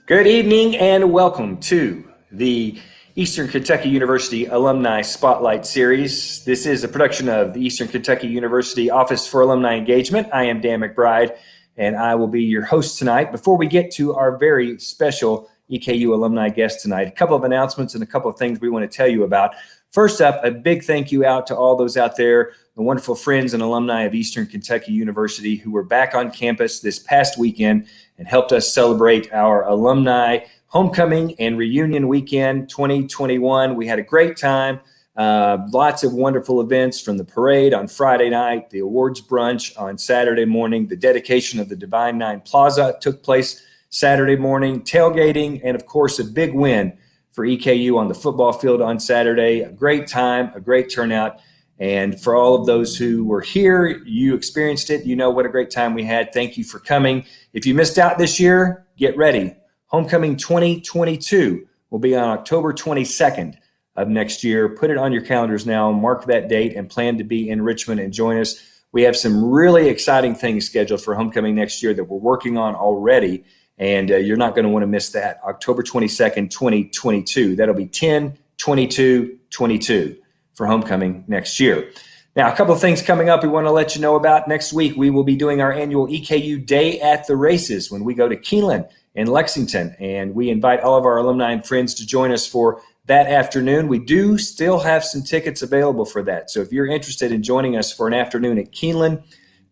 Good evening and welcome to the Eastern Kentucky University Alumni Spotlight Series. This is a production of the Eastern Kentucky University Office for Alumni Engagement. I am Dan McBride and I will be your host tonight. Before we get to our very special EKU alumni guest tonight, a couple of announcements and a couple of things we want to tell you about. First up, a big thank you out to all those out there, the wonderful friends and alumni of Eastern Kentucky University who were back on campus this past weekend and helped us celebrate our alumni homecoming and reunion weekend 2021. We had a great time. Lots of wonderful events, from the parade on Friday night, the awards brunch on Saturday morning, the dedication of the Divine Nine Plaza took place Saturday morning, tailgating, and of course a big win for EKU on the football field on Saturday. A great time, a great turnout. And for all of those who were here, you experienced it. You know what a great time we had. Thank you for coming. If you missed out this year, get ready. Homecoming 2022 will be on October 22nd of next year. Put it on your calendars now, mark that date, and plan to be in Richmond and join us. We have some really exciting things scheduled for homecoming next year that we're working on already, and you're not going to want to miss that. October 22nd, 2022. That'll be 10/22/22 for homecoming next year. Now, a couple of things coming up we want to let you know about. Next week, we will be doing our annual EKU Day at the Races when we go to Keeneland in Lexington, and we invite all of our alumni and friends to join us for that afternoon. We do still have some tickets available for that, so if you're interested in joining us for an afternoon at Keeneland,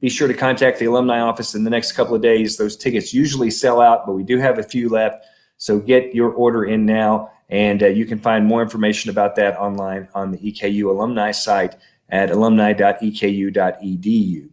be sure to contact the alumni office in the next couple of days. Those tickets usually sell out, but we do have a few left, so get your order in now, and you can find more information about that online on the EKU alumni site at alumni.eku.edu.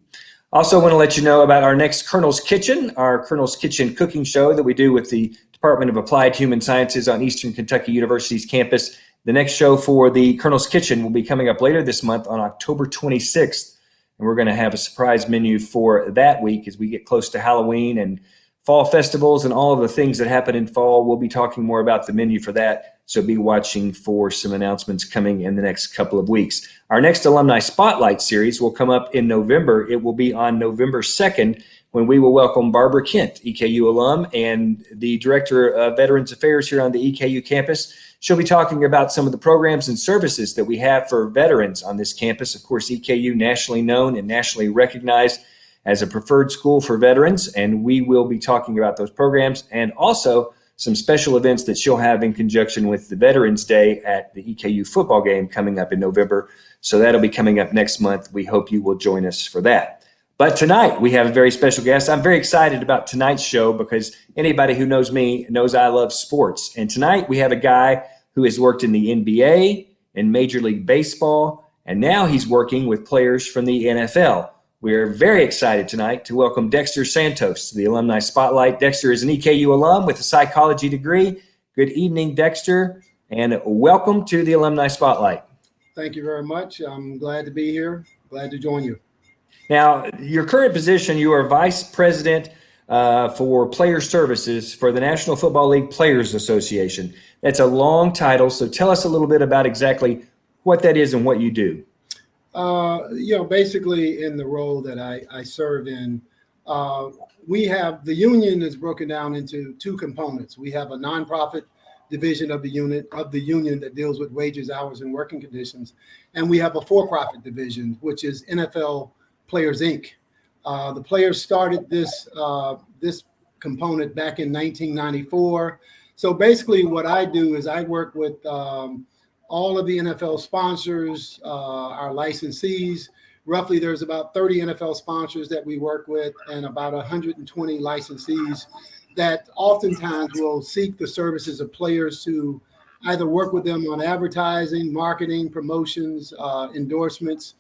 Also want to let you know about our next Colonel's Kitchen, our Colonel's Kitchen cooking show that we do with the Department of Applied Human Sciences on Eastern Kentucky University's campus. The next show for the Colonel's Kitchen will be coming up later this month on October 26th. And we're going to have a surprise menu for that week as we get close to Halloween and fall festivals and all of the things that happen in fall. We'll be talking more about the menu for that. So be watching for some announcements coming in the next couple of weeks. Our next Alumni Spotlight series will come up in November. It will be on November 2nd when we will welcome Barbara Kent, EKU alum and the Director of Veterans Affairs here on the EKU campus. She'll be talking about some of the programs and services that we have for veterans on this campus. Of course, EKU nationally known and nationally recognized as a preferred school for veterans, and we will be talking about those programs and also some special events that she'll have in conjunction with the Veterans Day at the EKU football game coming up in November. So that'll be coming up next month. We hope you will join us for that. But tonight we have a very special guest. I'm very excited about tonight's show because anybody who knows me knows I love sports. And tonight we have a guy who has worked in the NBA, in Major League Baseball, and now he's working with players from the NFL. We're very excited tonight to welcome Dexter Santos to the Alumni Spotlight. Dexter is an EKU alum with a psychology degree. Good evening, Dexter, and welcome to the Alumni Spotlight. Thank you very much. I'm glad to be here. Glad to join you. Now, your current position, you are Vice President for Player Services for the National Football League Players Association. That's a long title, so tell us a little bit about exactly what that is and what you do. Basically in the role that I serve in, we have the union is broken down into two components. We have a nonprofit division of the union that deals with wages, hours, and working conditions, and we have a for-profit division, which is NFL Players Inc. The players started this component back in 1994. So basically, what I do is I work with all of the NFL sponsors, our licensees. Roughly, there's about 30 NFL sponsors that we work with and about 120 licensees that oftentimes will seek the services of players to either work with them on advertising, marketing, promotions, endorsements,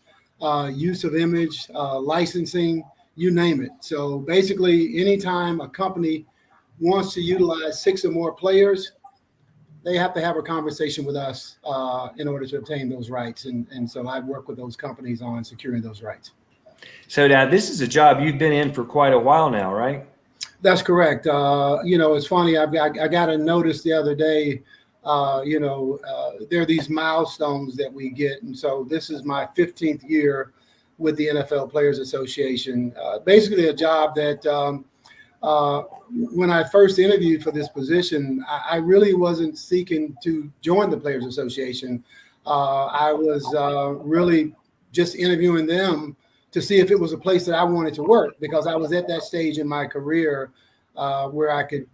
use of image, licensing, you name it. So basically, anytime a company wants to utilize 6 or more players, they have to have a conversation with us in order to obtain those rights. And so I work with those companies on securing those rights. So now this is a job you've been in for quite a while now, right? That's correct. It's funny. I got a notice the other day, there are these milestones that we get. And so this is my 15th year with the NFL Players Association. Basically a job that when I first interviewed for this position, I really wasn't seeking to join the Players Association. I was really just interviewing them to see if it was a place that I wanted to work, because I was at that stage in my career where I could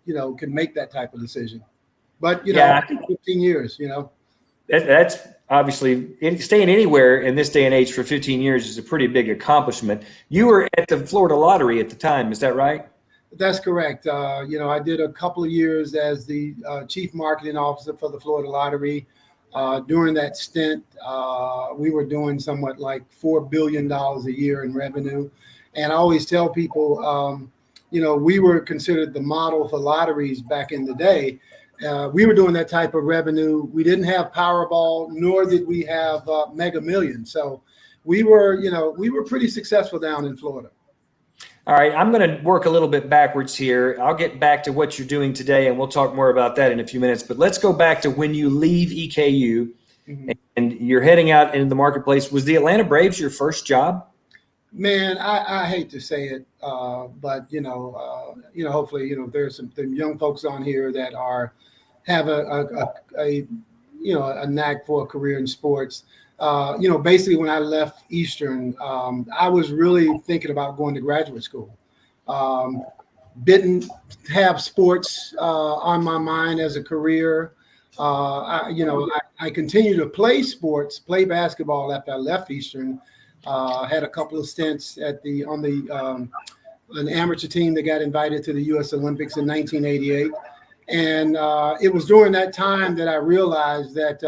make that type of decision. But, I think 15 years, That's obviously staying anywhere in this day and age for 15 years is a pretty big accomplishment. You were at the Florida Lottery at the time. Is that right? That's correct. I did a couple of years as the chief marketing officer for the Florida Lottery. During that stint, we were doing somewhat like $4 billion a year in revenue. And I always tell people, we were considered the model for lotteries back in the day. We were doing that type of revenue. We didn't have Powerball, nor did we have Mega Millions. So we were pretty successful down in Florida. All right, I'm going to work a little bit backwards here. I'll get back to what you're doing today, and we'll talk more about that in a few minutes. But let's go back to when you leave EKU and you're heading out into the marketplace. Was the Atlanta Braves your first job? Man, I hate to say it, but hopefully, there's some young folks on here that have a knack for a career in sports. Basically when I left Eastern, I was really thinking about going to graduate school. Didn't have sports on my mind as a career. I continued to play basketball after I left Eastern. Had a couple of stints on an amateur team that got invited to the U.S. Olympics in 1988. And it was during that time that I realized that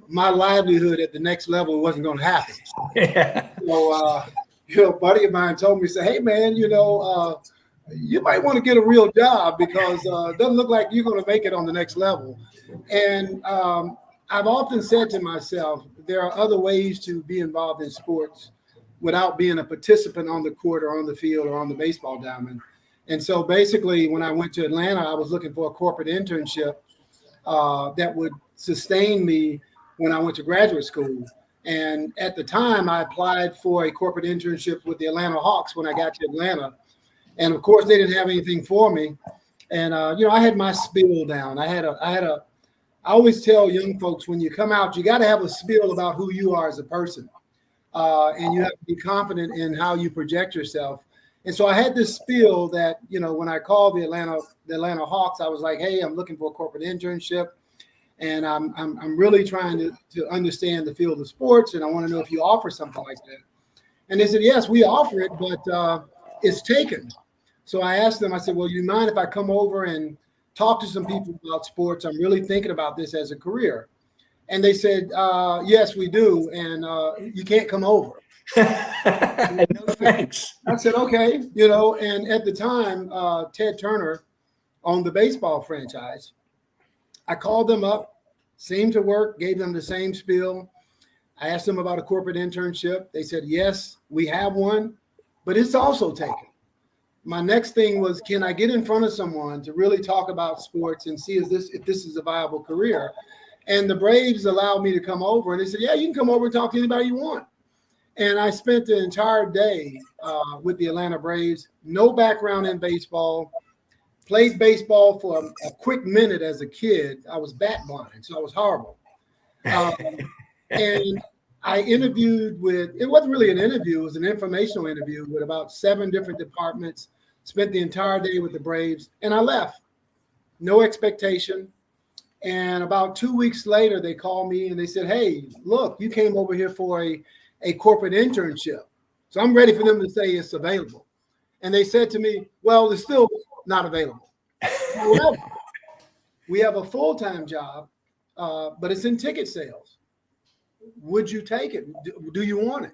my livelihood at the next level wasn't going to happen. Yeah. So a buddy of mine told me, say, hey man, you might want to get a real job because it doesn't look like you're going to make it on the next level. And I've often said to myself, there are other ways to be involved in sports without being a participant on the court or on the field or on the baseball diamond. And so basically, when I went to Atlanta, I was looking for a corporate internship that would sustain me when I went to graduate school. And at the time, I applied for a corporate internship with the Atlanta Hawks when I got to Atlanta. And of course, they didn't have anything for me. And I had my spiel down. I always tell young folks, when you come out, you got to have a spiel about who you are as a person. And you have to be confident in how you project yourself. And so I had this spiel that, when I called the Atlanta Hawks, I was like, hey, I'm looking for a corporate internship. And I'm really trying to understand the field of sports. And I want to know if you offer something like that. And they said, yes, we offer it, but it's taken. So I asked them, I said, well, you mind if I come over and talk to some people about sports? I'm really thinking about this as a career. And they said, yes, we do. And you can't come over. No thanks. I said, okay. And at the time, Ted Turner owned the baseball franchise. I called them up, seemed to work, gave them the same spiel. I asked them about a corporate internship. They said, yes, we have one, but it's also taken. My next thing was, can I get in front of someone to really talk about sports and see if this is a viable career? And the Braves allowed me to come over, and they said, yeah, you can come over and talk to anybody you want. And I spent the entire day with the Atlanta Braves, no background in baseball, played baseball for a quick minute as a kid. I was bat blind, so I was horrible. And I interviewed it wasn't really an interview, it was an informational interview with about 7 different departments, spent the entire day with the Braves, and I left. No expectation. And about 2 weeks later, they called me and they said, hey, look, you came over here for a corporate internship. So I'm ready for them to say it's available. And they said to me, well, it's still not available. However, we have a full-time job, but it's in ticket sales. Would you take it? Do you want it?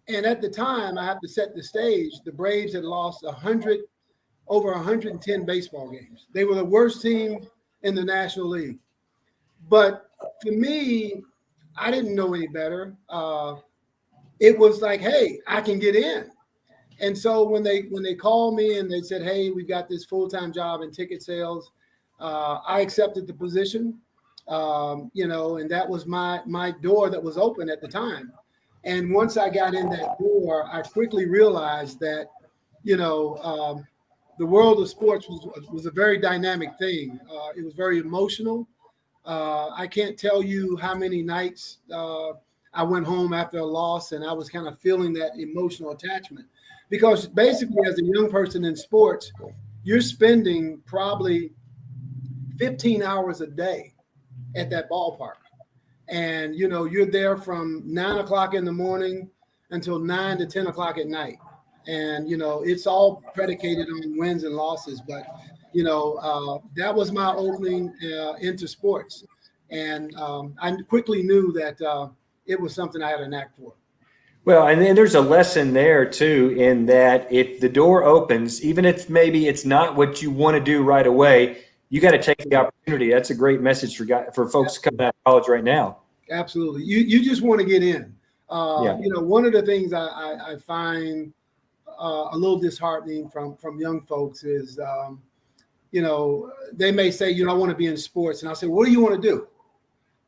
And at the time, I have to set the stage. The Braves had lost over 110 baseball games. They were the worst team in the National League. But for me, I didn't know any better. It was like, hey, I can get in. And so when they called me and they said, hey, we've got this full-time job in ticket sales, I accepted the position, and that was my door that was open at the time. And once I got in that door, I quickly realized that, the world of sports was a very dynamic thing. It was very emotional. I can't tell you how many nights I went home after a loss and I was kind of feeling that emotional attachment. Because basically, as a young person in sports, you're spending probably 15 hours a day at that ballpark. And, you're there from 9 o'clock in the morning until 9 to 10 o'clock at night. And, it's all predicated on wins and losses. But, that was my opening into sports. And I quickly knew that it was something I had a knack for. Well, and then there's a lesson there too, in that if the door opens, even if maybe it's not what you want to do right away, you got to take the opportunity. That's a great message for folks coming out of college right now. Absolutely. You just want to get in. Yeah. One of the things I find a little disheartening from young folks is, they may say, I want to be in sports. And I'll say, what do you want to do?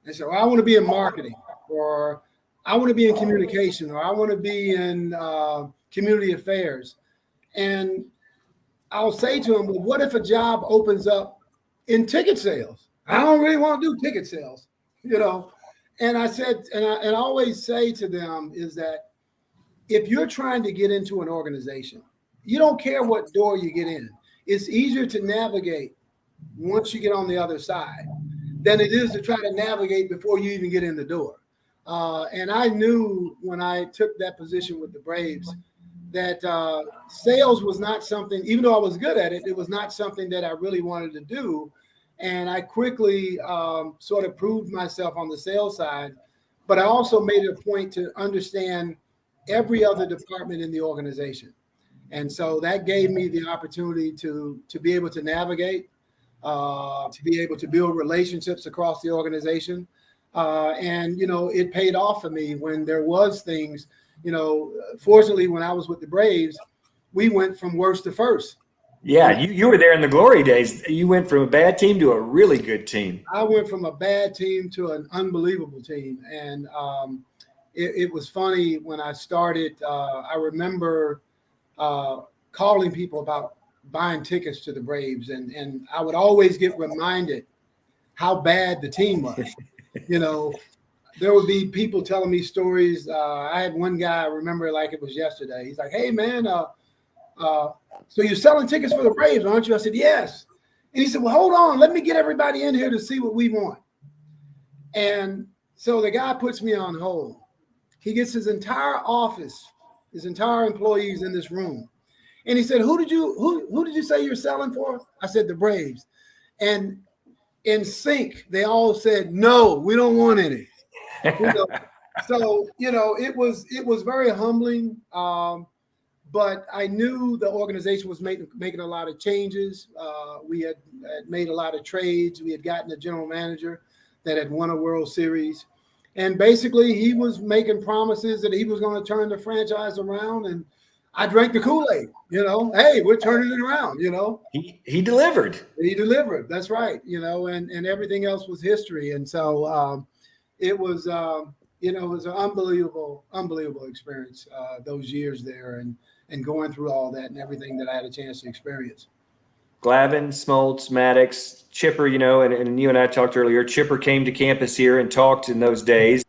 They say, well, I want to be in marketing, or I want to be in communication, or I want to be in community affairs. And I'll say to them, well, what if a job opens up in ticket sales? I don't really want to do ticket sales, And I said, and I always say to them is that if you're trying to get into an organization, you don't care what door you get in. It's easier to navigate once you get on the other side than it is to try to navigate before you even get in the door. And I knew when I took that position with the Braves that sales was not something, even though I was good at it, it was not something that I really wanted to do. And I quickly sort of proved myself on the sales side, but I also made it a point to understand every other department in the organization. And so that gave me the opportunity to be able to navigate, to be able to build relationships across the organization. And, it paid off for me when there was things, fortunately, when I was with the Braves, we went from worst to first. Yeah, you were there in the glory days. You went from a bad team to a really good team. I went from a bad team to an unbelievable team. And it was funny when I started. I remember calling people about buying tickets to the Braves, and I would always get reminded how bad the team was. There would be people telling me stories. I had one guy, I remember like it was yesterday. He's like, "Hey man, so you're selling tickets for the Braves, aren't you?" I said, "Yes." And he said, "Well, hold on, let me get everybody in here to see what we want." And so the guy puts me on hold. He gets his entire office, his entire employees in this room. And he said, who did you say you're selling for? I said, the Braves. And in sync, they all said, no, we don't want any. So, it was very humbling. But I knew the organization was making a lot of changes. We had made a lot of trades. We had gotten a general manager that had won a World Series. And basically, he was making promises that he was going to turn the franchise around. And I drank the Kool-Aid, hey, we're turning it around, He delivered. He delivered. That's right. And everything else was history. And so it was, it was an unbelievable experience, those years there and going through all that and everything that I had a chance to experience. Glavine, Smoltz, Maddox, Chipper, and you and I talked earlier. Chipper came to campus here and talked in those days.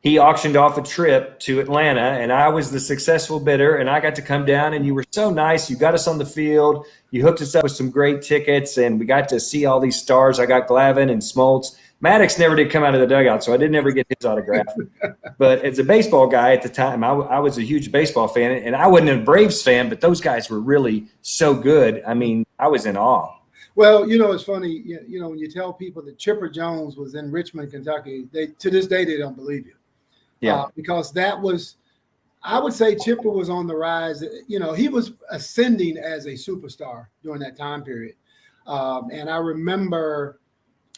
He auctioned off a trip to Atlanta, and I was the successful bidder, and I got to come down, and you were so nice. You got us on the field. You hooked us up with some great tickets, and we got to see all these stars. I got Glavine and Smoltz. Maddox never did come out of the dugout, so I didn't ever get his autograph. But as a baseball guy at the time, I was a huge baseball fan, and I wasn't a Braves fan, but those guys were really so good. I mean, I was in awe. Well, it's funny, when you tell people that Chipper Jones was in Richmond, Kentucky, to this day, they don't believe you. Yeah. Because I would say Chipper was on the rise. He was ascending as a superstar during that time period. And I remember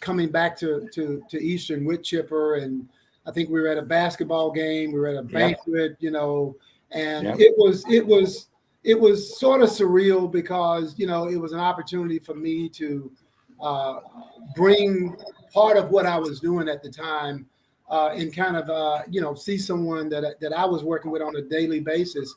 coming back to Eastern with Chipper, and I think we were at a basketball game, we were at a banquet, and it was sort of surreal because it was an opportunity for me to bring part of what I was doing at the time and kind of see someone that I was working with on a daily basis,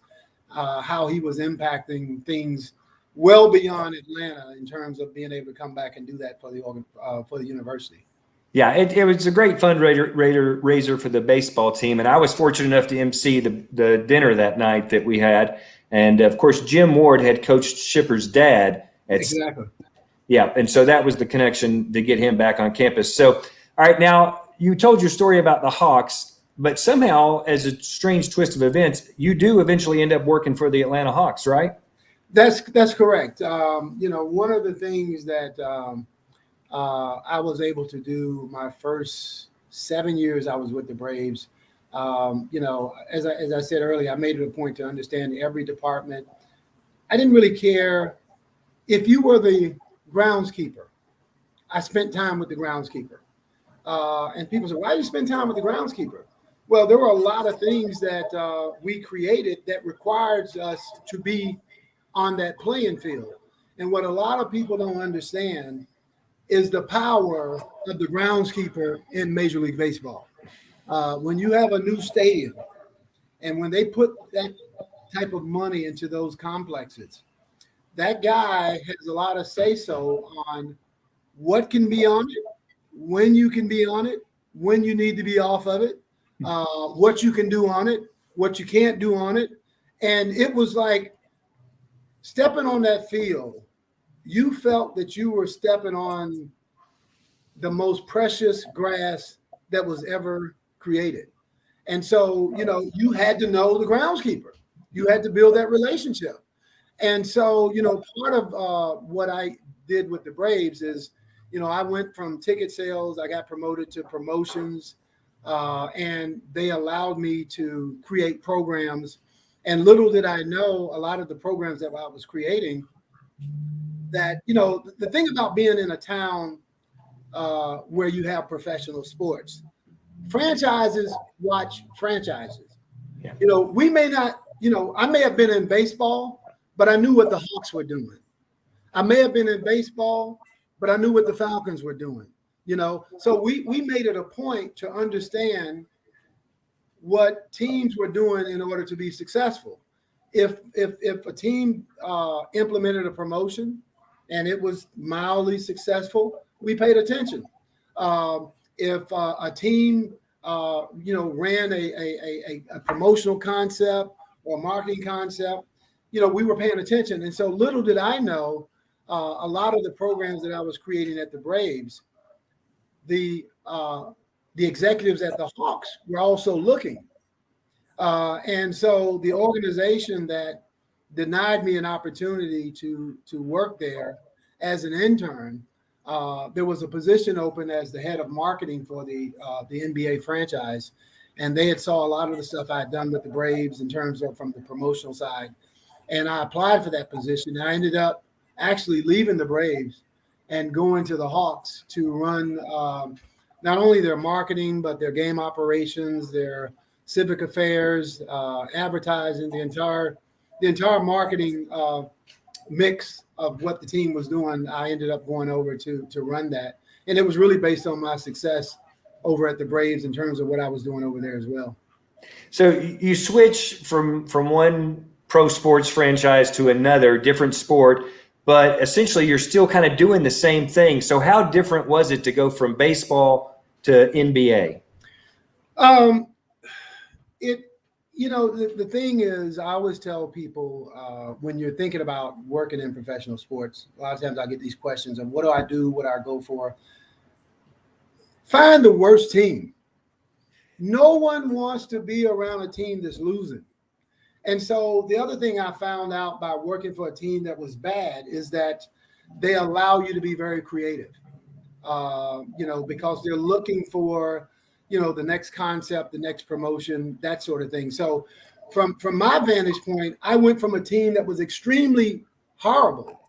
how he was impacting things well beyond Atlanta in terms of being able to come back and do that for the university. Yeah, it was a great fundraiser for the baseball team, and I was fortunate enough to MC the dinner that night that we had. And of course, Jim Ward had coached Chipper's dad. Exactly. Yeah, and so that was the connection to get him back on campus. So, all right, now you told your story about the Hawks, but somehow, as a strange twist of events, you do eventually end up working for the Atlanta Hawks, right? That's correct. One of the things that I was able to do my first 7 years I was with the Braves, as I said earlier, I made it a point to understand every department. I didn't really care if you were the groundskeeper. I spent time with the groundskeeper. And people say, why do you spend time with the groundskeeper? Well, there were a lot of things that we created that requires us to be on that playing field. And what a lot of people don't understand is the power of the groundskeeper in Major League Baseball. When you have a new stadium and when they put that type of money into those complexes, that guy has a lot of say-so on what can be on it, when you can be on it, when you need to be off of it, what you can do on it, what you can't do on it. And it was like stepping on that field, you felt that you were stepping on the most precious grass that was ever created. And so, you had to know the groundskeeper. You had to build that relationship. And so, part of what I did with the Braves is, I went from ticket sales, I got promoted to promotions. and they allowed me to create programs. And little did I know, a lot of the programs that I was creating, that, the thing about being in a town where you have professional sports, franchises watch franchises. Yeah. We may not, I may have been in baseball, but I knew what the Hawks were doing. I may have been in baseball, but I knew what the Falcons were doing. So we made it a point to understand what teams were doing in order to be successful. If a team implemented a promotion and it was mildly successful, we paid attention. If a team ran a promotional concept or marketing concept, we were paying attention. And so little did I know, a lot of the programs that I was creating at the Braves, the executives at the Hawks were also looking. And so the organization that denied me an opportunity to work there as an intern, there was a position open as the head of marketing for the NBA franchise. And they had saw a lot of the stuff I had done with the Braves in terms of from the promotional side. And I applied for that position. And I ended up actually leaving the Braves and going to the Hawks to run not only their marketing, but their game operations, their civic affairs, advertising, the entire marketing mix of what the team was doing. I ended up going over to run that. And it was really based on my success over at the Braves in terms of what I was doing over there as well. So you switch from one pro sports franchise to another, different sport, but essentially you're still kind of doing the same thing. So how different was it to go from baseball to NBA? The thing is, I always tell people when you're thinking about working in professional sports, a lot of times I get these questions of what do I do, what do I go for? Find the worst team. No one wants to be around a team that's losing. And so the other thing I found out by working for a team that was bad is that they allow you to be very creative, because they're looking for, the next concept, the next promotion, that sort of thing. So from my vantage point, I went from a team that was extremely horrible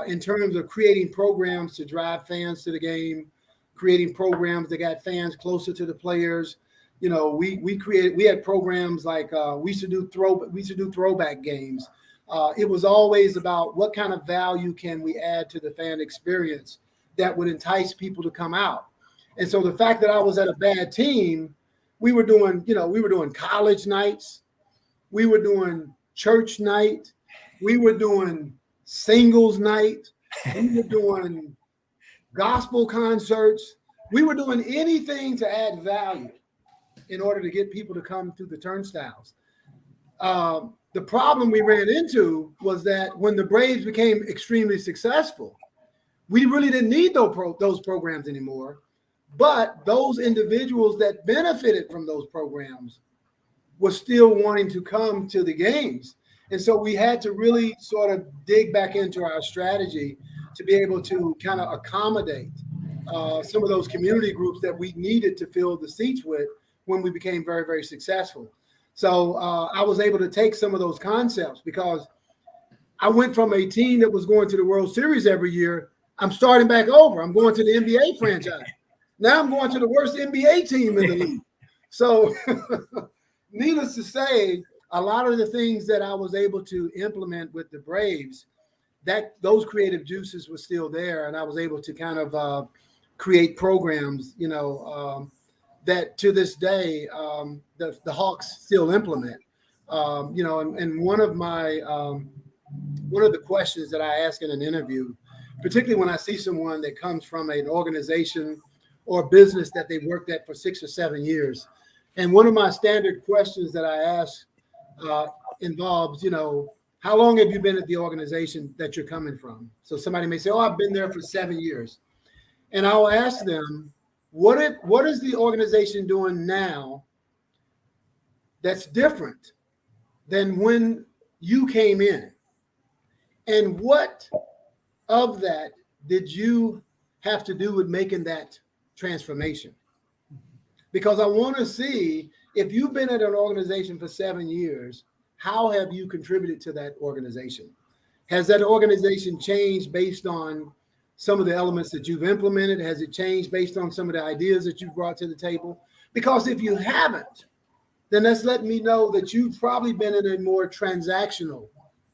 in terms of creating programs to drive fans to the game, creating programs that got fans closer to the players. We had programs like we used to do throwback games. It was always about what kind of value can we add to the fan experience that would entice people to come out. And so the fact that I was at a bad team, we were doing college nights, we were doing church night, we were doing singles night, we were doing gospel concerts, we were doing anything to add value in order to get people to come through the turnstiles. The problem we ran into was that when the Braves became extremely successful, we really didn't need those programs anymore. But those individuals that benefited from those programs were still wanting to come to the games. And so we had to really sort of dig back into our strategy to be able to kind of accommodate some of those community groups that we needed to fill the seats with when we became very, very successful. So I was able to take some of those concepts because I went from a team that was going to the World Series every year. I'm starting back over. I'm going to the NBA franchise. Now I'm going to the worst NBA team in the league. So needless to say, a lot of the things that I was able to implement with the Braves, that those creative juices were still there. And I was able to kind of create programs, that to this day, the Hawks still implement. And one of the questions that I ask in an interview, particularly when I see someone that comes from an organization or business that they worked at for 6 or 7 years. And one of my standard questions that I ask involves, how long have you been at the organization that you're coming from? So somebody may say, oh, I've been there for 7 years. And I'll ask them, what is the organization doing now that's different than when you came in? And what of that did you have to do with making that transformation? because I want to see if you've been at an organization for 7 years, how have you contributed to that organization? Has that organization changed based on some of the elements that you've implemented? Has it changed based on some of the ideas that you've brought to the table? Because if you haven't, then that's letting me know that you've probably been in a more transactional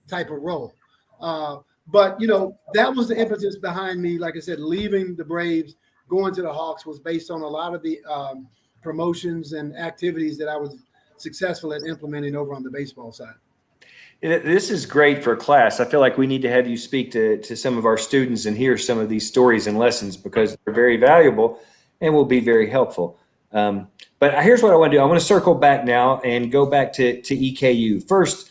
type of role. But, that was the impetus behind me. Like I said, leaving the Braves, going to the Hawks was based on a lot of the promotions and activities that I was successful at implementing over on the baseball side. This is great for class. I feel like we need to have you speak to some of our students and hear some of these stories and lessons, because they're very valuable and will be very helpful. But here's what I want to do. I want to circle back now and go back to EKU. First,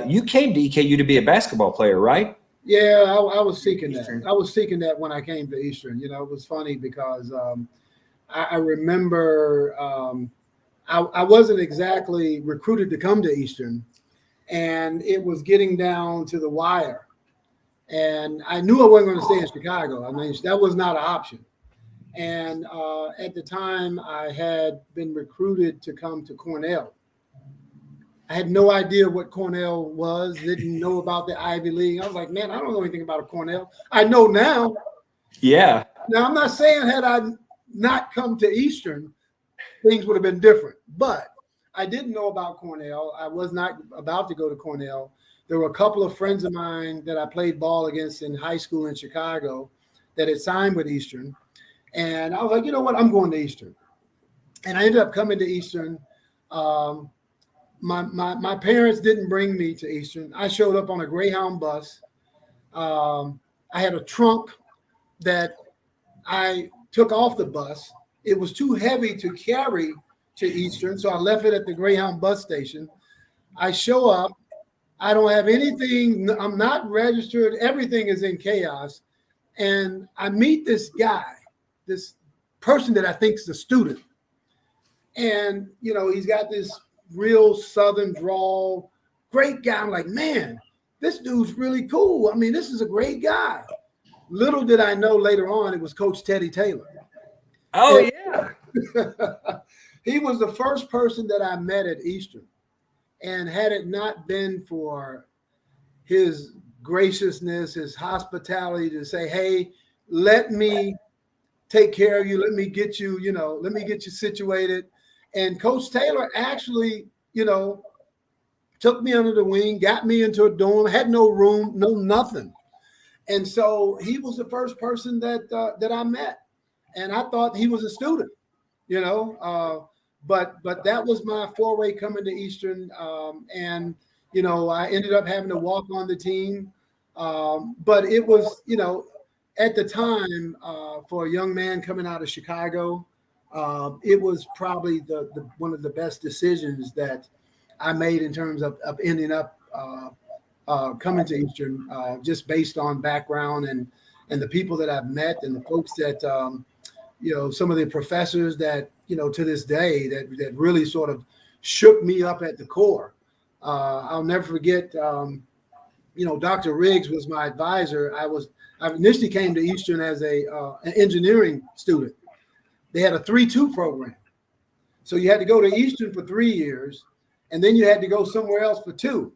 you came to EKU to be a basketball player, right? Yeah, I was seeking that. I was seeking that when I came to Eastern. It was funny because I remember I wasn't exactly recruited to come to Eastern, and it was getting down to the wire. And I knew I wasn't going to stay in Chicago. I mean, that was not an option. And at the time, I had been recruited to come to Cornell. I had no idea what Cornell was, didn't know about the Ivy League. I was like, man, I don't know anything about a Cornell. I know now. Yeah. Now, I'm not saying had I not come to Eastern, things would have been different. But I didn't know about Cornell. I was not about to go to Cornell. There were a couple of friends of mine that I played ball against in high school in Chicago that had signed with Eastern. And I was like, you know what, I'm going to Eastern. And I ended up coming to Eastern. My parents didn't bring me to Eastern. I showed up on a Greyhound bus. I had a trunk that I took off the bus. It was too heavy to carry to Eastern, so I left it at the Greyhound bus station. I show up. I don't have anything. I'm not registered. Everything is in chaos. And I meet this guy, this person that I think is a student. And, he's got this real Southern drawl, great guy. I'm like, man, this dude's really cool. I mean, this is a great guy. Little did I know later on, it was Coach Teddy Taylor. Oh, yeah. He was the first person that I met at Eastern. And had it not been for his graciousness, his hospitality to say, hey, let me take care of you. Let me get you, let me get you situated. And Coach Taylor actually, took me under the wing, got me into a dorm, had no room, no nothing. And so he was the first person that I met. And I thought he was a student, but that was my foray coming to Eastern. And, I ended up having to walk on the team. But it was, at the time for a young man coming out of Chicago, it was probably the one of the best decisions that I made in terms of ending up coming to Eastern, just based on background and the people that I've met and the folks that, some of the professors that, to this day that really sort of shook me up at the core. I'll never forget, Dr. Riggs was my advisor. I initially came to Eastern as an engineering student. They had a 3-2 program. So you had to go to Eastern for 3 years, and then you had to go somewhere else for 2.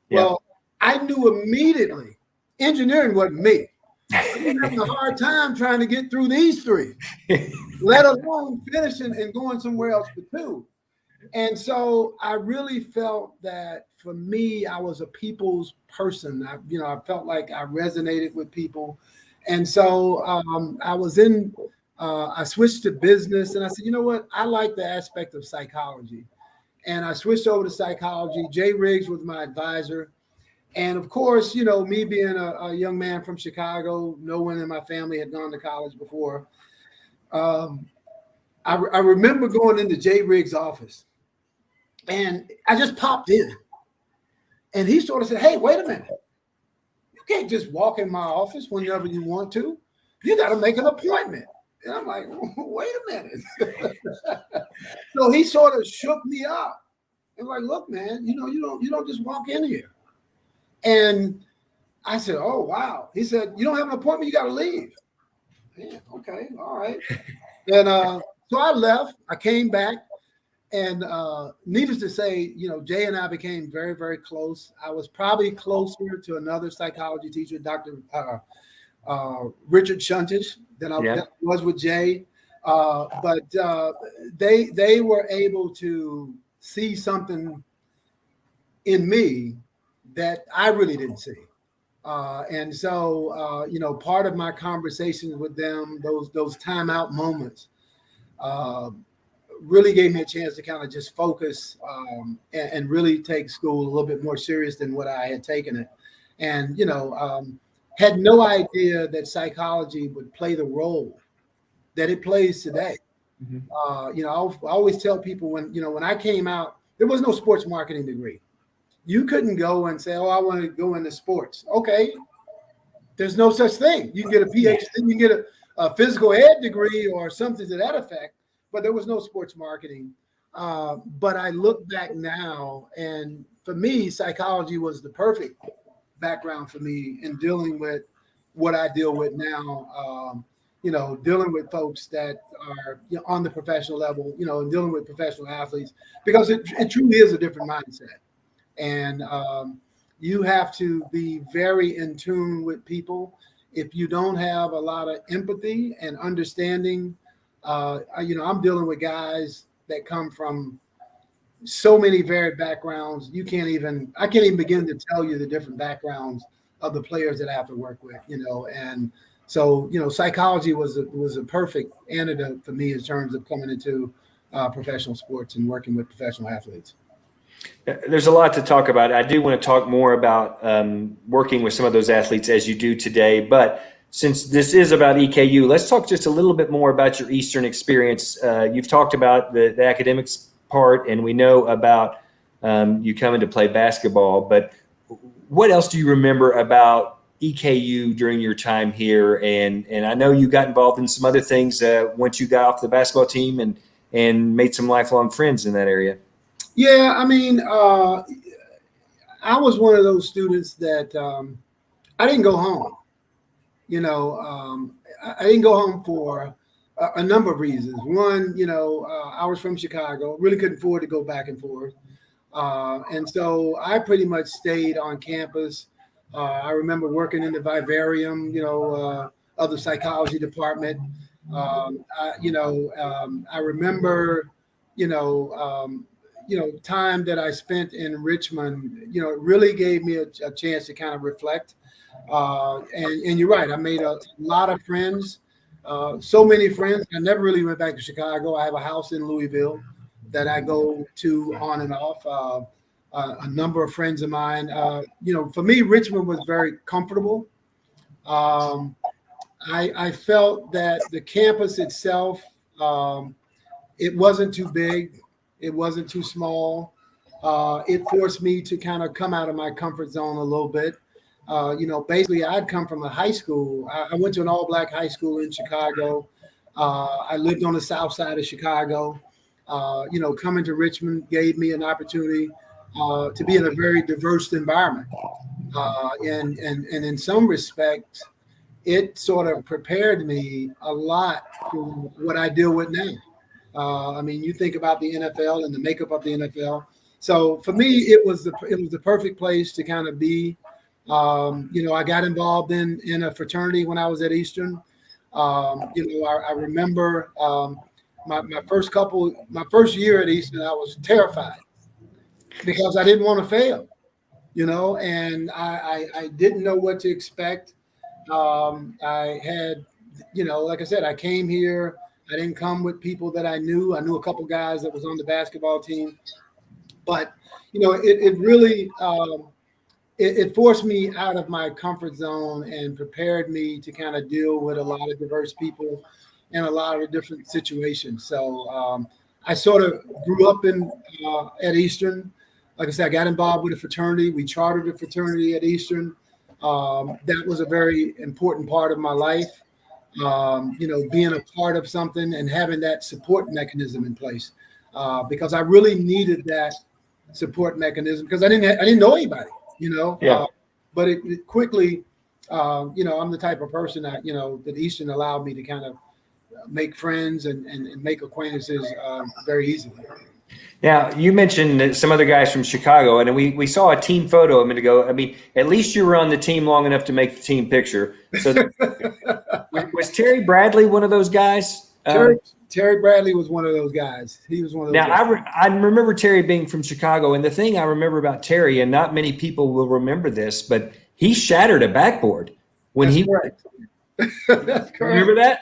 Yeah. Well, I knew immediately engineering wasn't me. I'm having a hard time trying to get through these 3, let alone finishing and going somewhere else for 2. And so I really felt that for me, I was a people's person. I felt like I resonated with people. And so I switched to business, and I said, you know what? I like the aspect of psychology. And I switched over to psychology. Jay Riggs was my advisor. And of course, me being a young man from Chicago, no one in my family had gone to college before. I remember going into Jay Riggs' office, and I just popped in. And he sort of said, hey, wait a minute. You can't just walk in my office whenever you want to. You got to make an appointment. And I'm like, wait a minute. So he sort of shook me up. And like, look, man, you don't just walk in here. And I said, oh, wow. He said, you don't have an appointment, you got to leave. Yeah, okay, all right. And So I left. I came back, and needless to say, Jay and I became very, very close. I was probably closer to another psychology teacher, Dr. Richard Shuntish, than I was with Jay. But they were able to see something in me that I really didn't see. And so, part of my conversations with them, those timeout moments, really gave me a chance to kind of just focus and really take school a little bit more serious than what I had taken it. And, had no idea that psychology would play the role that it plays today. I always tell people when I came out, there was no sports marketing degree. You couldn't go and say, "Oh, I want to go into sports." Okay, there's no such thing. You can get a PhD, you can get a physical ed degree or something to that effect, but there was no sports marketing. But I look back now, and for me, psychology was the perfect background for me in dealing with what I deal with now. Dealing with folks that are on the professional level, and dealing with professional athletes, because it truly is a different mindset. And you have to be very in tune with people. If you don't have a lot of empathy and understanding, I'm dealing with guys that come from so many varied backgrounds. I can't even begin to tell you the different backgrounds of the players that I have to work with, and so, psychology was a perfect antidote for me in terms of coming into professional sports and working with professional athletes. There's a lot to talk about. I do want to talk more about working with some of those athletes as you do today. But since this is about EKU, let's talk just a little bit more about your Eastern experience. You've talked about the academics part, and we know about you coming to play basketball. But what else do you remember about EKU during your time here? And I know you got involved in some other things once you got off the basketball team and made some lifelong friends in that area. Yeah, I mean, I was one of those students that I didn't go home. I didn't go home for a number of reasons. One, I was from Chicago, really couldn't afford to go back and forth. And so I pretty much stayed on campus. I remember working in the vivarium, of the psychology department. I remember, time that I spent in Richmond, it really gave me a chance to kind of reflect. And you're right, I made a lot of friends, so many friends. I never really went back to Chicago. I have a house in Louisville that I go to on and off. A number of friends of mine, for me, Richmond was very comfortable. I felt that the campus itself, it wasn't too big. It wasn't too small. It forced me to kind of come out of my comfort zone a little bit. Basically, I'd come from a high school. I went to an all-black high school in Chicago. I lived on the south side of Chicago. Coming to Richmond gave me an opportunity to be in a very diverse environment. And in some respects, it sort of prepared me a lot for what I deal with now. You think about the NFL and the makeup of the NFL. So for me, it was the perfect place to kind of be. I got involved in a fraternity when I was at Eastern. I remember my first year at Eastern, I was terrified because I didn't want to fail, and I didn't know what to expect. I had, like I said, I came here. I didn't come with people that I knew. I knew a couple guys that was on the basketball team, but it really it forced me out of my comfort zone and prepared me to kind of deal with a lot of diverse people in a lot of different situations. So I sort of grew up at Eastern. Like I said, I got involved with a fraternity. We chartered a fraternity at Eastern. That was a very important part of my life. Being a part of something and having that support mechanism in place, because I really needed that support mechanism because I didn't know anybody, Yeah. But it quickly, I'm the type of person that Eastern allowed me to kind of make friends and make acquaintances very easily. Now, you mentioned some other guys from Chicago, and we saw a team photo a minute ago. I mean, at least you were on the team long enough to make the team picture. So was Terry Bradley one of those guys? Terry Bradley was one of those guys. He was one of those Now, guys. I remember Terry being from Chicago, and the thing I remember about Terry, and not many people will remember this, but he shattered a backboard when That's he. correct. That's correct. Remember that?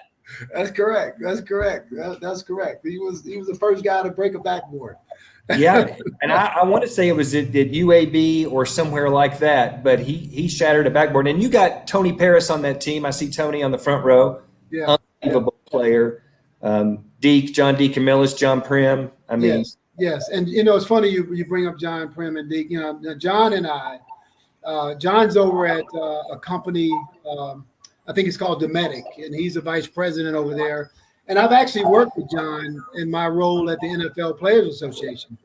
That's correct. That's correct. That's correct. He was the first guy to break a backboard. Yeah, and I want to say it was at UAB or somewhere like that, but he shattered a backboard. And you got Tony Paris on that team. I see Tony on the front row. Yeah. Unbelievable player. Deke, John Deacamillis, John Prim. I mean, yes. And it's funny you bring up John Prim and Deke. John and I, John's over at a company. I think it's called Dometic, and he's the vice president over there. And I've actually worked with John in my role at the NFL Players Association.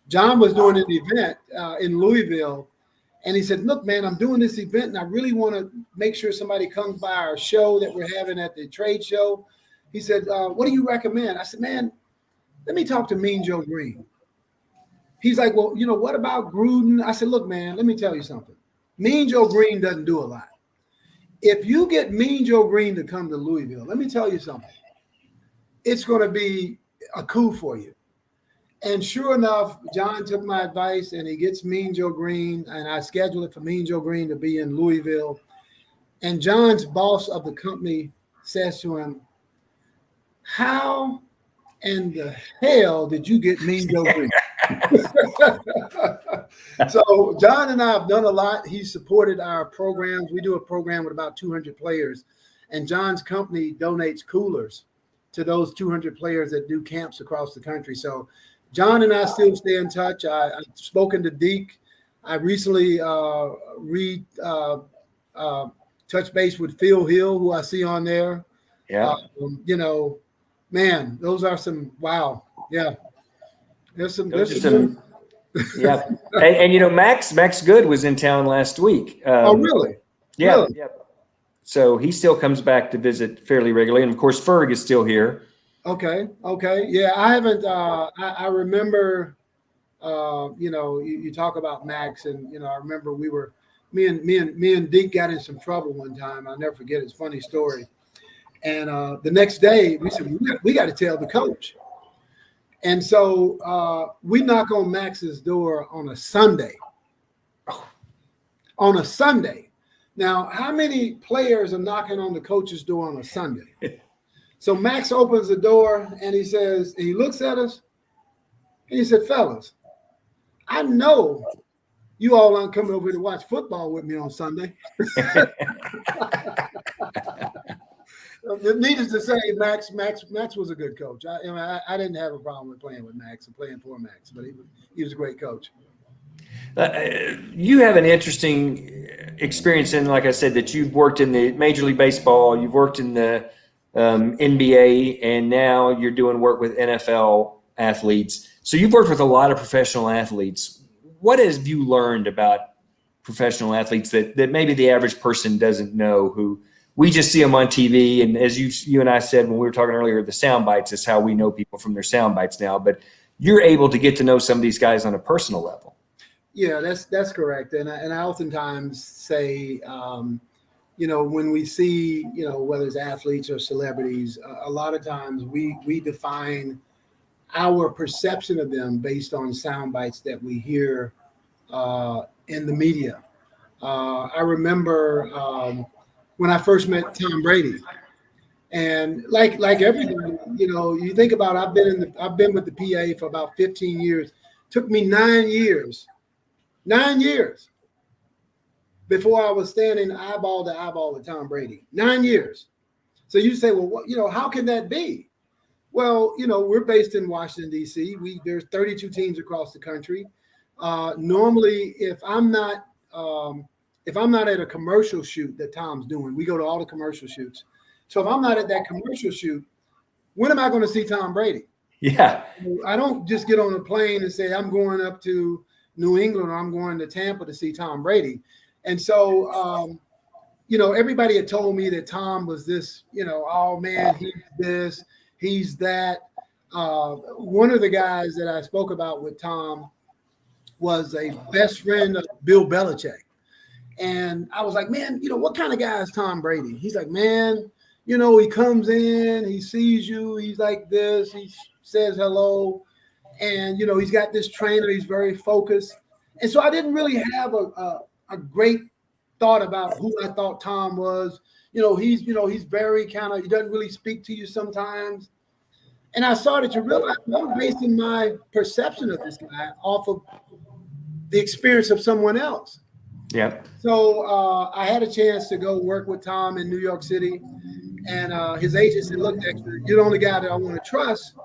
John was doing an event in Louisville, and he said, "Look, man, I'm doing this event, and I really want to make sure somebody comes by our show that we're having at the trade show." He said, "What do you recommend?" I said, "Man, let me talk to Mean Joe Green." He's like, "Well, what about Gruden?" I said, "Look, man, let me tell you something. Mean Joe Green doesn't do a lot. If you get Mean Joe Green to come to Louisville, let me tell you something. It's going to be a coup for you." And sure enough, John took my advice, and he gets Mean Joe Green, and I scheduled it for Mean Joe Green to be in Louisville. And John's boss of the company says to him, "How in the hell did you get Mean Joe Green?" So John and I have done a lot. He supported our programs. We do a program with about 200 players, and John's company donates coolers to those 200 players that do camps across the country. So John and I still stay in touch. I've spoken to Deke. I recently touched base with Phil Hill, who I see on there. Yeah. Man, those are some, wow. Yeah. There's some. Yeah. And Max Good was in town last week. Oh, really? Yeah. Really? Yeah. So he still comes back to visit fairly regularly. And of course, Ferg is still here. Okay. Yeah, I haven't, I remember, you talk about Max, and, I remember me and Deke got in some trouble one time. I'll never forget. It's a funny story. And the next day we said, we got to tell the coach. And so we knock on Max's door on a Sunday. On a Sunday. Now, how many players are knocking on the coach's door on a Sunday? So Max opens the door, and he looks at us, and he said, "Fellas, I know you all aren't coming over to watch football with me on Sunday." Needless to say, Max was a good coach. I didn't have a problem with playing with Max and playing for Max, but he was a great coach. You have an interesting experience in, like I said, that you've worked in the Major League Baseball, you've worked in the NBA, and now you're doing work with NFL athletes. So you've worked with a lot of professional athletes. What have you learned about professional athletes that maybe the average person doesn't know, who we just see them on TV? And as you and I said when we were talking earlier, the sound bites is how we know people from their sound bites now. But you're able to get to know some of these guys on a personal level. Yeah, that's correct. And I oftentimes say, when we see, whether it's athletes or celebrities, a lot of times we define our perception of them based on sound bites that we hear in the media. I remember when I first met Tom Brady, and like everything, you think about, I've been with the PA for about 15 years. Took me 9 years before I was standing eyeball to eyeball with Tom Brady. 9 years. So you say, well, how can that be? Well, we're based in Washington, D.C. There's 32 teams across the country. Normally, if I'm not at a commercial shoot that Tom's doing, we go to all the commercial shoots. So if I'm not at that commercial shoot, when am I going to see Tom Brady? Yeah. I don't just get on a plane and say, I'm going up to New England or I'm going to Tampa to see Tom Brady. And so everybody had told me that Tom was this, oh man, he's this, he's that. One of the guys that I spoke about with Tom was a best friend of Bill Belichick. And I was like, man, what kind of guy is Tom Brady? He's like, man, he comes in, he sees you, he's like this, he says hello. And, he's got this trainer, he's very focused. And so I didn't really have a great thought about who I thought Tom was. He's very kind of, he doesn't really speak to you sometimes. And I started to realize I'm basing my perception of this guy off of the experience of someone else. Yeah. So I had a chance to go work with Tom in New York City, and his agent said, look, Dexter, you're the only guy that I want to trust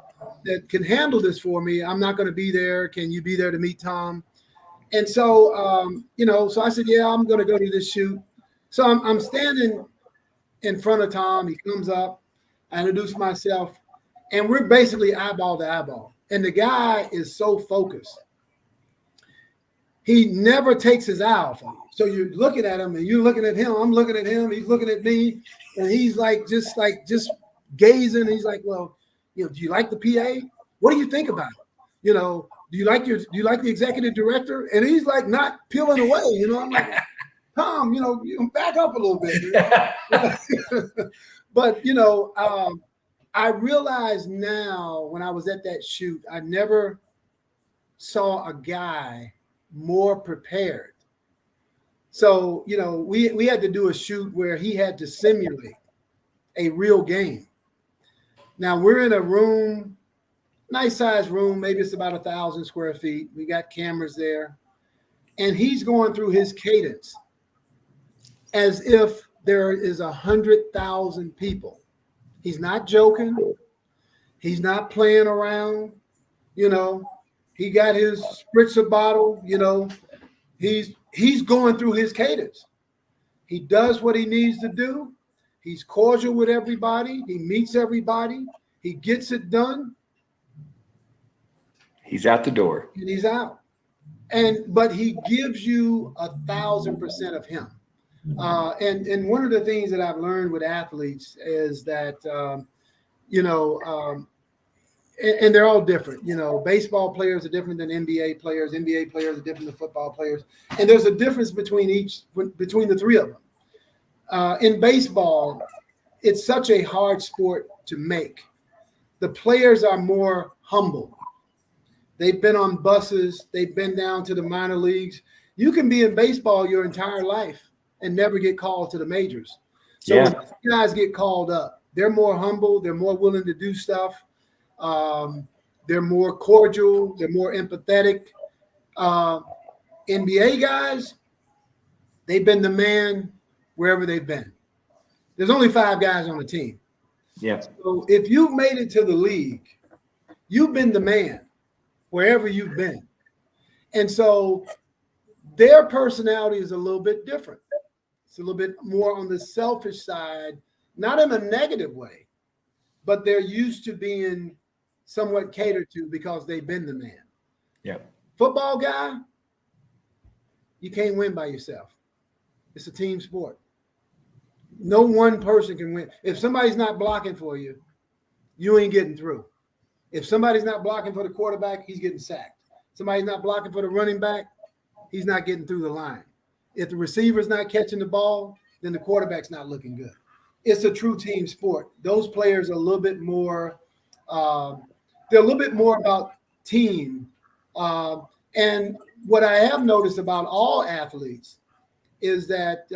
that can handle this for me. I'm not going to be there. Can you be there to meet Tom? And so, so I said, yeah, I'm going to go to this shoot. So I'm standing in front of Tom. He comes up, I introduce myself, and we're basically eyeball to eyeball. And the guy is so focused. He never takes his eye off of him. So you're looking at him and you're looking at him. I'm looking at him. He's looking at me. And he's just gazing. He's like, well, do you like the PA? What do you think about it? Do you like the executive director? And he's like not peeling away. I'm like, Tom, you back up a little bit. But, I realize now when I was at that shoot, I never saw a guy more prepared. So, we had to do a shoot where he had to simulate a real game. Now we're in a room, nice sized room, maybe it's about 1,000 square feet. We got cameras there, and he's going through his cadence as if there is 100,000 people. He's not joking. He's not playing around. He got his spritzer bottle. He's going through his cadence. He does what he needs to do. He's cordial with everybody. He meets everybody. He gets it done. He's out the door. And he's out. But he gives you 1,000% of him. And one of the things that I've learned with athletes is that, and they're all different. Baseball players are different than NBA players. NBA players are different than football players. And there's a difference between the three of them. In baseball, it's such a hard sport to make. The players are more humble. They've been on buses. They've been down to the minor leagues. You can be in baseball your entire life and never get called to the majors. So when guys get called up, they're more humble. They're more willing to do stuff. They're more cordial. They're more empathetic. NBA guys, they've been the man wherever they've been. There's only 5 guys on the team. Yeah. So if you've made it to the league, you've been the man wherever you've been. And so their personality is a little bit different. It's a little bit more on the selfish side, not in a negative way, but they're used to being somewhat catered to because they've been the man. Yeah. Football guy, you can't win by yourself. It's a team sport. No one person can win. If somebody's not blocking for you, you ain't getting through. If somebody's not blocking for the quarterback, he's getting sacked. Somebody's not blocking for the running back, he's not getting through the line. If the receiver's not catching the ball, then the quarterback's not looking good. It's a true team sport. Those players are a little bit more, they're a little bit more about team. And what I have noticed about all athletes is that,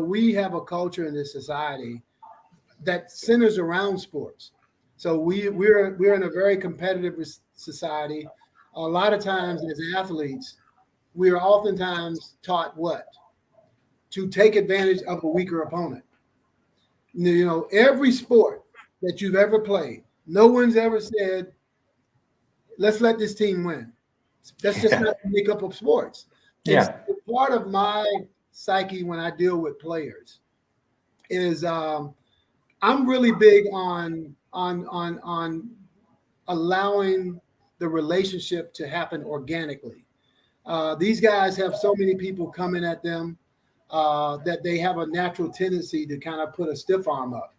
we have a culture in this society that centers around sports. So we're in a very competitive society. A lot of times as athletes, we are oftentimes taught what? To take advantage of a weaker opponent. Every sport that you've ever played, no one's ever said, let's let this team win. That's just not the makeup of sports. Yeah. It's part of my psyche when I deal with players is I'm really big on allowing the relationship to happen organically. These guys have so many people coming at them. that they have a natural tendency to kind of put a stiff arm up.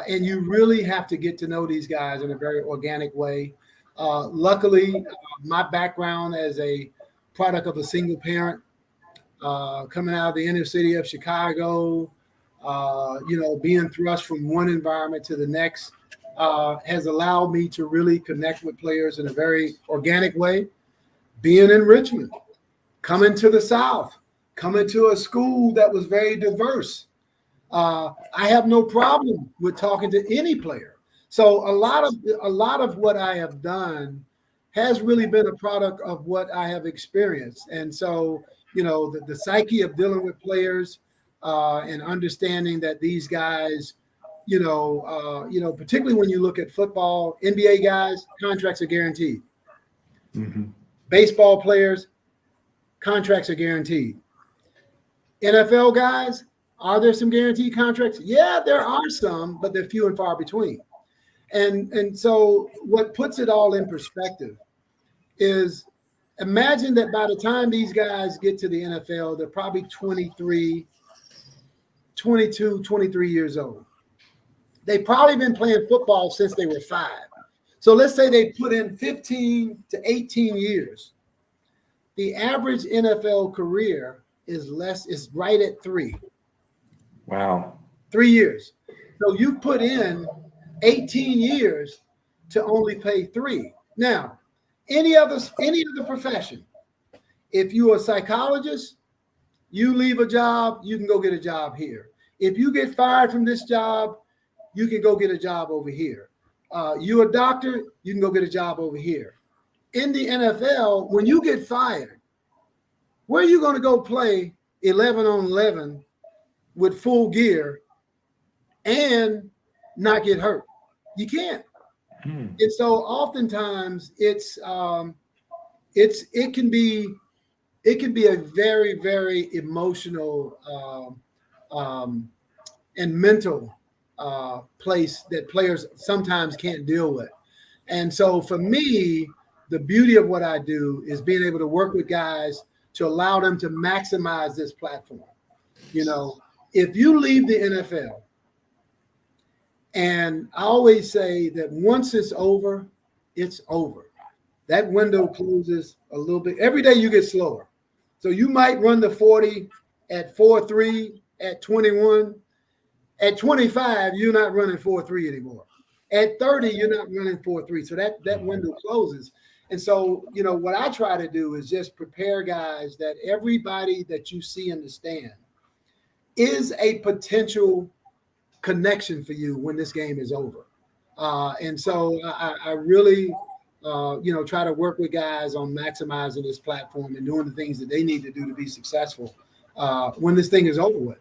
And you really have to get to know these guys in a very organic way. Luckily, my background as a product of a single parent, coming out of the inner city of Chicago, being thrust from one environment to the next, has allowed me to really connect with players in a very organic way. Being in Richmond, coming to the South, coming to a school that was very diverse, I have no problem with talking to any player. So a lot of what I have done has really been a product of what I have experienced. And so, the psyche of dealing with players, and understanding that these guys, particularly when you look at football, NBA guys, contracts are guaranteed. Mm-hmm. Baseball players, contracts are guaranteed. NFL guys, are there some guaranteed contracts? Yeah, there are some, but they're few and far between. And so what puts it all in perspective is, imagine that by the time these guys get to the NFL, they're probably 22, 23 years old. They've probably been playing football since they were 5. So let's say they put in 15 to 18 years. The average NFL career is right at 3. Wow. 3 years. So you put in 18 years to only pay 3. Now, any other profession, if you're a psychologist, you leave a job, you can go get a job here. If you get fired from this job, you can go get a job over here. You're a doctor, you can go get a job over here. In the NFL, when you get fired, where are you going to go play 11 on 11 with full gear and not get hurt? You can't. And so oftentimes it can be a very, very emotional and mental place that players sometimes can't deal with. And so for me, the beauty of what I do is being able to work with guys to allow them to maximize this platform. If you leave the NFL, and I always say that once it's over, it's over. That window closes a little bit. Every day you get slower. So you might run the 40 at 4.3 at 21. At 25, you're not running 4.3 anymore. At 30, you're not running 4.3. So that window closes. And so, what I try to do is just prepare guys that everybody that you see in the stand is a potential connection for you when this game is over. And so I really, try to work with guys on maximizing this platform and doing the things that they need to do to be successful when this thing is over with.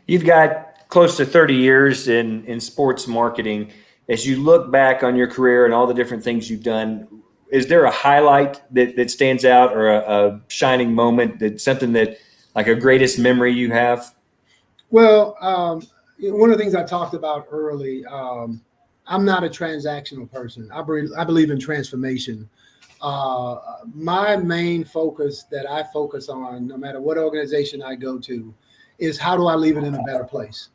You've got close to 30 years in sports marketing. As you look back on your career and all the different things you've done, is there a highlight that stands out, or a shining moment, that's something that, like, a greatest memory you have? Well, one of the things I talked about early, I'm not a transactional person. I believe in transformation. My main focus that I focus on, no matter what organization I go to, is how do I leave it in a better place?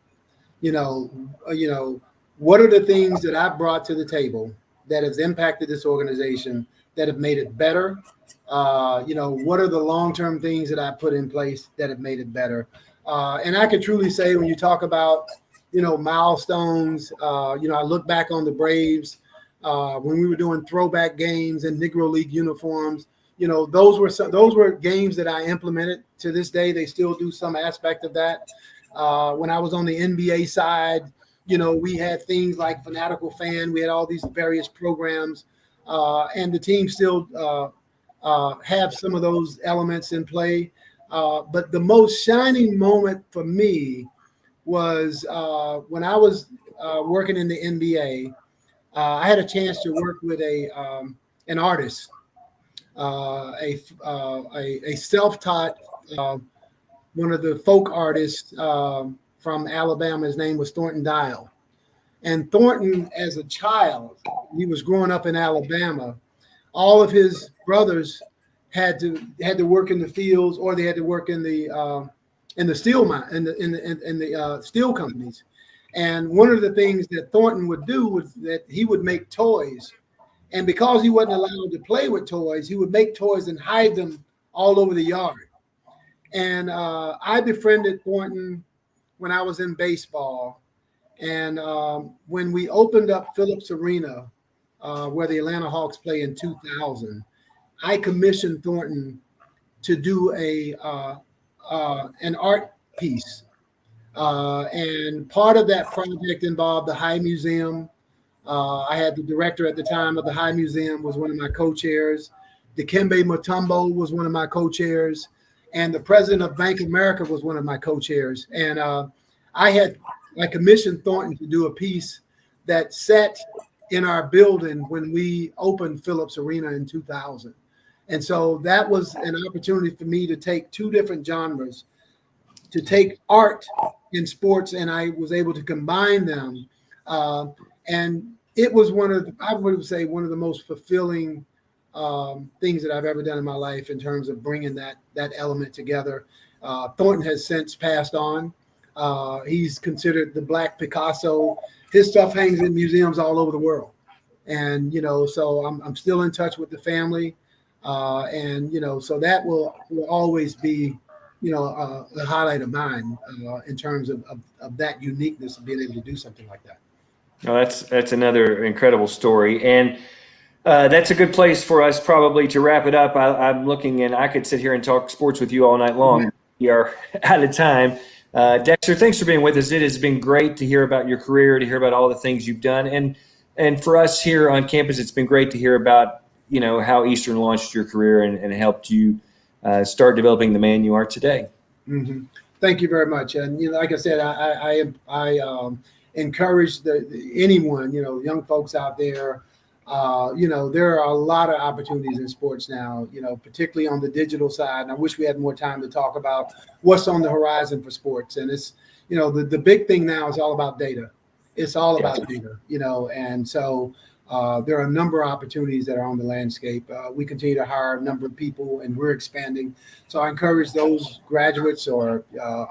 What are the things that I brought to the table that has impacted this organization, that have made it better? What are the long-term things that I put in place that have made it better? And I can truly say, when you talk about, milestones, I look back on the Braves when we were doing throwback games and Negro League uniforms. Those were games that I implemented. To this day, they still do some aspect of that. When I was on the NBA side, we had things like Fanatical Fan. We had all these various programs, and the team still have some of those elements in play. But the most shining moment for me was when I was working in the NBA. I had a chance to work with an artist, a self-taught, one of the folk artists from Alabama. His name was Thornton Dial. And Thornton, as a child, he was growing up in Alabama. All of his brothers had to work in the fields, or they had to work in the steel mine, in the steel companies. And one of the things that Thornton would do was that he would make toys. And because he wasn't allowed to play with toys, he would make toys and hide them all over the yard. And I befriended Thornton when I was in baseball. And when we opened up Phillips Arena, where the Atlanta Hawks play in 2000, I commissioned Thornton to do an art piece. And part of that project involved the High Museum. I had the director at the time of the High Museum was one of my co-chairs. Dikembe Mutombo was one of my co-chairs. And the president of Bank of America was one of my co-chairs. And I commissioned Thornton to do a piece that set in our building when we opened Phillips Arena in 2000. And so that was an opportunity for me to take two different genres, to take art in sports, and I was able to combine them. And it was I would say one of the most fulfilling things that I've ever done in my life in terms of bringing that element together. Thornton has since passed on. He's considered the Black Picasso. His stuff hangs in museums all over the world. And, so I'm still in touch with the family. And, so that will always be, a highlight of mine in terms of that uniqueness of being able to do something like that. Oh, that's another incredible story. And that's a good place for us probably to wrap it up. I'm looking, and I could sit here and talk sports with you all night long. Mm-hmm. We are out of time. Dexter, thanks for being with us. It has been great to hear about your career, to hear about all the things you've done. And for us here on campus, it's been great to hear about, how Eastern launched your career and helped you start developing the man you are today. Mm-hmm. Thank you very much. And, like I said, I encourage anyone, young folks out there. There are a lot of opportunities in sports now, particularly on the digital side. And I wish we had more time to talk about what's on the horizon for sports. And it's, the big thing now is all about data. It's all about data, and so there are a number of opportunities that are on the landscape. We continue to hire a number of people, and we're expanding. So I encourage those graduates or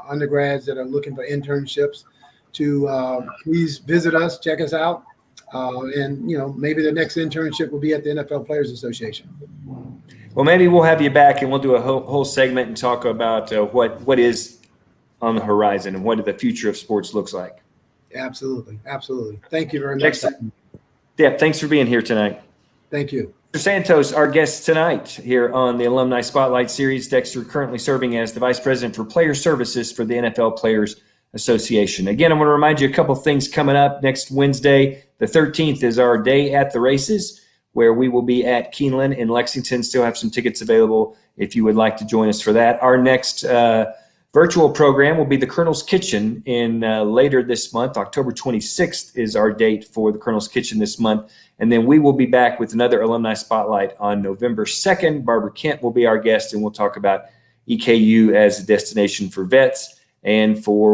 undergrads that are looking for internships to please visit us, check us out. And maybe the next internship will be at the NFL Players Association. Well, maybe we'll have you back and we'll do a whole segment and talk about what is on the horizon and what the future of sports looks like. Absolutely. Thank you very much. Thanks for being here tonight. Thank you. Dexter Santos, our guest tonight here on the Alumni Spotlight Series. Dexter currently serving as the Vice President for Player Services for the NFL Players Association. Again, I'm going to remind you a couple things coming up. Next Wednesday, the 13th, is our day at the races, where we will be at Keeneland in Lexington. Still have some tickets available if you would like to join us for that. Our next virtual program will be the Colonel's Kitchen in later this month. October 26th is our date for the Colonel's Kitchen this month. And then we will be back with another Alumni Spotlight on November 2nd. Barbara Kent will be our guest, and we'll talk about EKU as a destination for vets, and for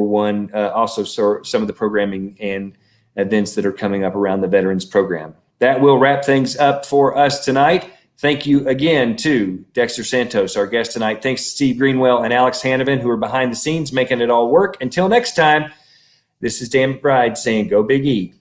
also some of the programming and events that are coming up around the Veterans Program. That will wrap things up for us tonight. Thank you again to Dexter Santos, our guest tonight. Thanks to Steve Greenwell and Alex Hanovan, who are behind the scenes making it all work. Until next time, this is Dan McBride saying go Big E.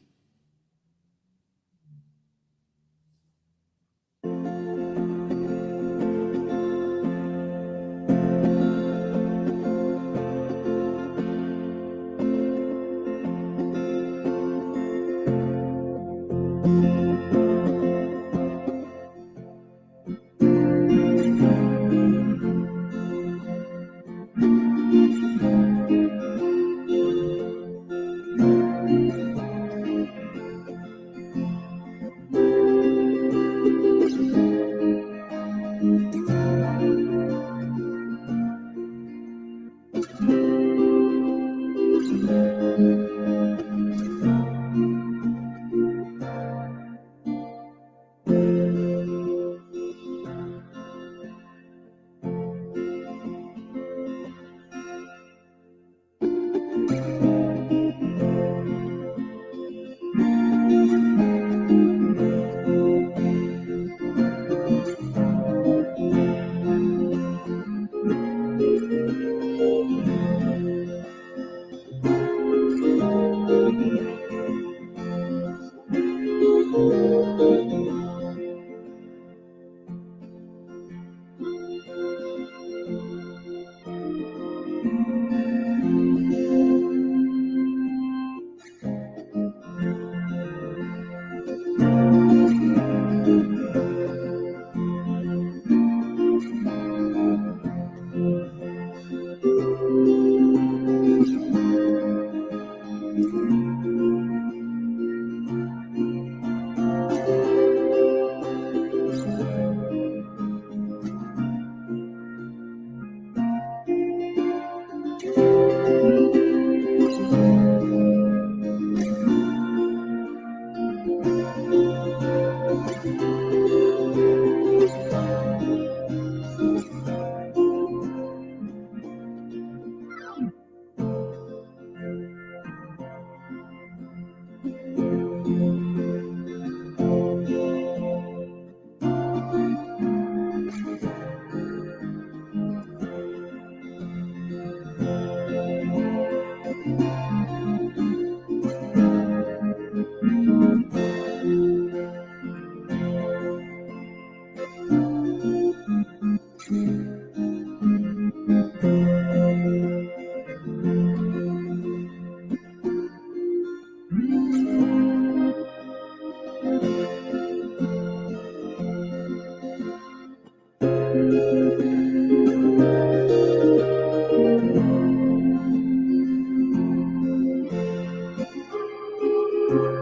you.